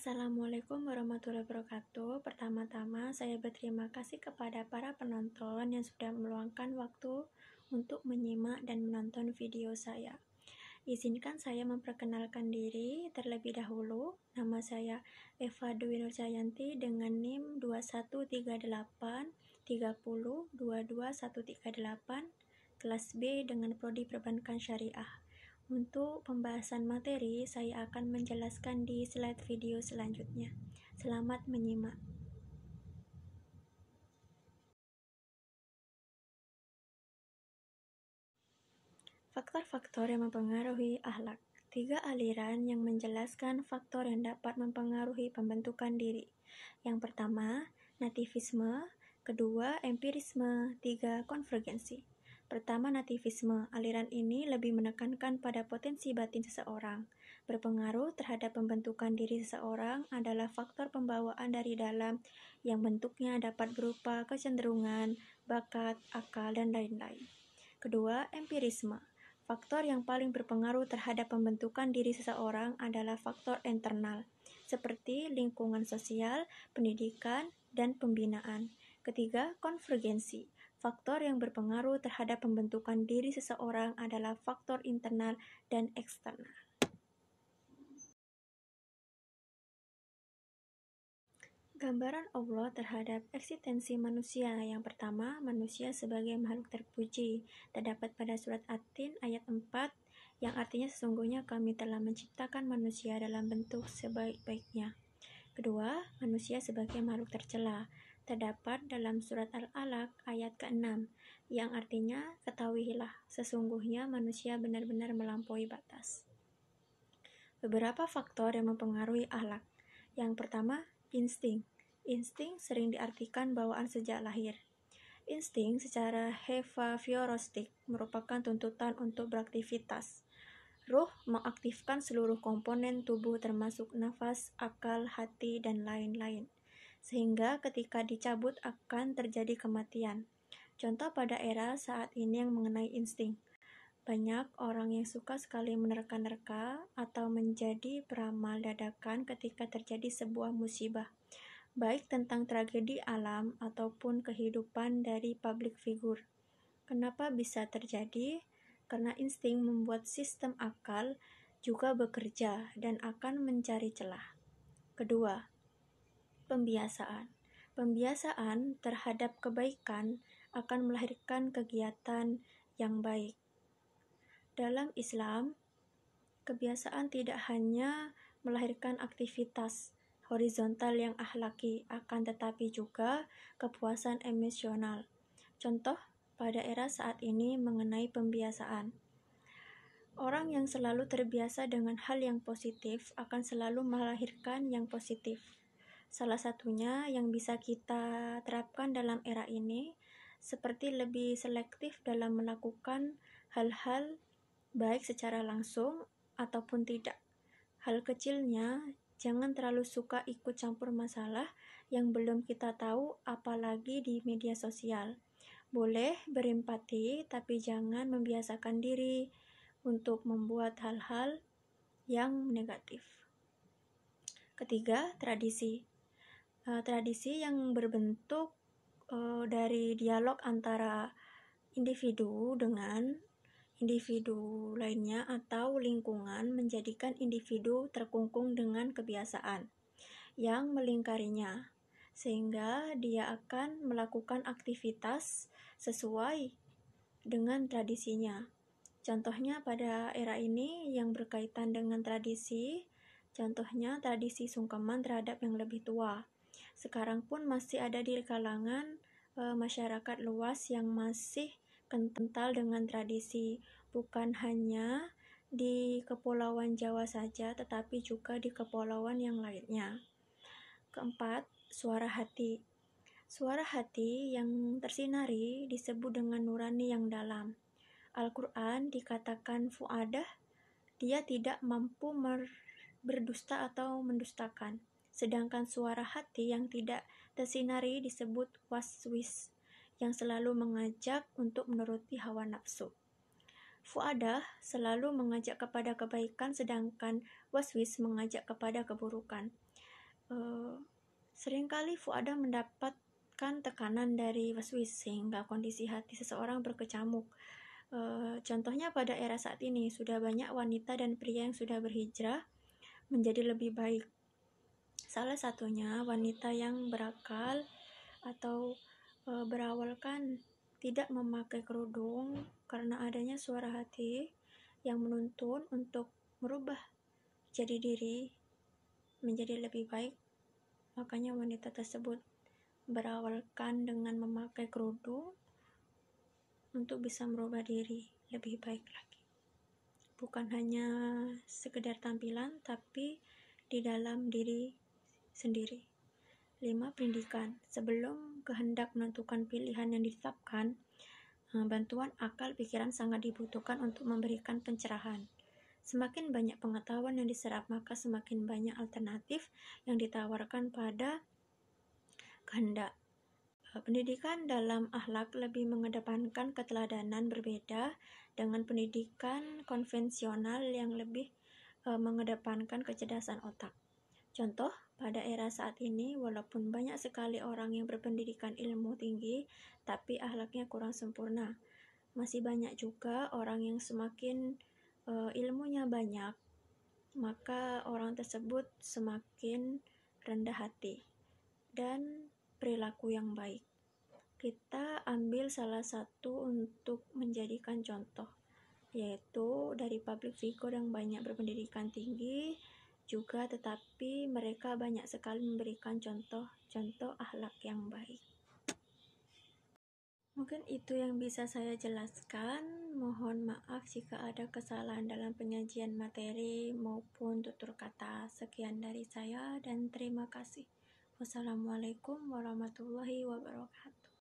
Assalamualaikum warahmatullahi wabarakatuh. Pertama-tama, saya berterima kasih kepada para penonton yang sudah meluangkan waktu untuk menyimak dan menonton video saya. Izinkan saya memperkenalkan diri terlebih dahulu. Nama saya Eva Dwi Nurjayanti dengan NIM 213830222138, kelas B dengan prodi Perbankan Syariah. Untuk pembahasan materi, saya akan menjelaskan di slide video selanjutnya. Selamat menyimak. Faktor-faktor yang mempengaruhi akhlak. 3 aliran yang menjelaskan faktor yang dapat mempengaruhi pembentukan diri. Yang pertama, nativisme. Kedua, empirisme. 3, konvergensi. Pertama, nativisme. Aliran ini lebih menekankan pada potensi batin seseorang. Berpengaruh terhadap pembentukan diri seseorang adalah faktor pembawaan dari dalam yang bentuknya dapat berupa kecenderungan, bakat, akal, dan lain-lain. Kedua, empirisme. Faktor yang paling berpengaruh terhadap pembentukan diri seseorang adalah faktor internal, seperti lingkungan sosial, pendidikan, dan pembinaan. Ketiga, konvergensi. Faktor yang berpengaruh terhadap pembentukan diri seseorang adalah faktor internal dan eksternal. Gambaran Allah terhadap eksistensi manusia. Yang pertama, manusia sebagai makhluk terpuji. Terdapat pada surat At-Tin ayat 4, yang artinya sesungguhnya kami telah menciptakan manusia dalam bentuk sebaik-baiknya. Kedua, manusia sebagai makhluk tercela. Terdapat dalam surat Al-Alaq ayat ke-6, yang artinya ketahuilah, sesungguhnya manusia benar-benar melampaui batas. Beberapa faktor yang mempengaruhi akhlak. Yang pertama, insting. Insting sering diartikan bawaan sejak lahir. Insting secara behavioralistik merupakan tuntutan untuk beraktivitas. Ruh mengaktifkan seluruh komponen tubuh termasuk nafas, akal, hati, dan lain-lain. Sehingga ketika dicabut akan terjadi kematian. Contoh pada era saat ini yang mengenai insting. Banyak orang yang suka sekali menerka-nerka atau menjadi peramal dadakan ketika terjadi sebuah musibah, baik tentang tragedi alam ataupun kehidupan dari public figure. Kenapa bisa terjadi? Karena insting membuat sistem akal juga bekerja dan akan mencari celah. Kedua, pembiasaan. Pembiasaan terhadap kebaikan akan melahirkan kegiatan yang baik. Dalam Islam, kebiasaan tidak hanya melahirkan aktivitas horizontal yang akhlaki, akan tetapi juga kepuasan emosional. Contoh pada era saat ini mengenai pembiasaan. Orang yang selalu terbiasa dengan hal yang positif akan selalu melahirkan yang positif. Salah satunya yang bisa kita terapkan dalam era ini, seperti lebih selektif dalam melakukan hal-hal baik secara langsung ataupun tidak. Hal kecilnya, jangan terlalu suka ikut campur masalah yang belum kita tahu, apalagi di media sosial. Boleh berempati, tapi jangan membiasakan diri untuk membuat hal-hal yang negatif. Ketiga, tradisi. Tradisi yang berbentuk dari dialog antara individu dengan individu lainnya atau lingkungan menjadikan individu terkungkung dengan kebiasaan yang melingkarinya, sehingga dia akan melakukan aktivitas sesuai dengan tradisinya. Contohnya pada era ini yang berkaitan dengan tradisi, contohnya tradisi sungkeman terhadap yang lebih tua. Sekarang pun masih ada di kalangan masyarakat luas yang masih kental dengan tradisi, bukan hanya di Kepulauan Jawa saja, tetapi juga di kepulauan yang lainnya. Keempat, suara hati. Suara hati yang tersinari disebut dengan nurani yang dalam. Al-Quran dikatakan fu'adah, dia tidak mampu berdusta atau mendustakan. Sedangkan suara hati yang tidak tersinari disebut waswis, yang selalu mengajak untuk menuruti hawa nafsu. Fu'adah selalu mengajak kepada kebaikan, sedangkan waswis mengajak kepada keburukan. Seringkali Fuada mendapatkan tekanan dari waswis sehingga kondisi hati seseorang berkecamuk. Contohnya pada era saat ini, sudah banyak wanita dan pria yang sudah berhijrah menjadi lebih baik. Salah satunya wanita yang berakal atau berawalkan tidak memakai kerudung karena adanya suara hati yang menuntun untuk merubah jadi diri menjadi lebih baik. Makanya wanita tersebut berawalkan dengan memakai kerudung untuk bisa merubah diri lebih baik lagi. Bukan hanya sekedar tampilan, tapi di dalam diri sendiri. 5. Pendidikan. Sebelum kehendak menentukan pilihan yang ditetapkan, bantuan akal pikiran sangat dibutuhkan untuk memberikan pencerahan. Semakin banyak pengetahuan yang diserap, maka semakin banyak alternatif yang ditawarkan pada kehendak. Pendidikan dalam akhlak lebih mengedepankan keteladanan, berbeda dengan pendidikan konvensional yang lebih mengedepankan kecerdasan otak. Contoh, pada era saat ini, walaupun banyak sekali orang yang berpendidikan ilmu tinggi, tapi akhlaknya kurang sempurna. Masih banyak juga orang yang semakin ilmunya banyak, maka orang tersebut semakin rendah hati dan perilaku yang baik. Kita ambil salah satu untuk menjadikan contoh, yaitu dari public figure yang banyak berpendidikan tinggi juga, tetapi mereka banyak sekali memberikan contoh-contoh akhlak yang baik. Mungkin itu yang bisa saya jelaskan. Mohon maaf jika ada kesalahan dalam penyajian materi maupun tutur kata. Sekian dari saya dan terima kasih. Wassalamualaikum warahmatullahi wabarakatuh.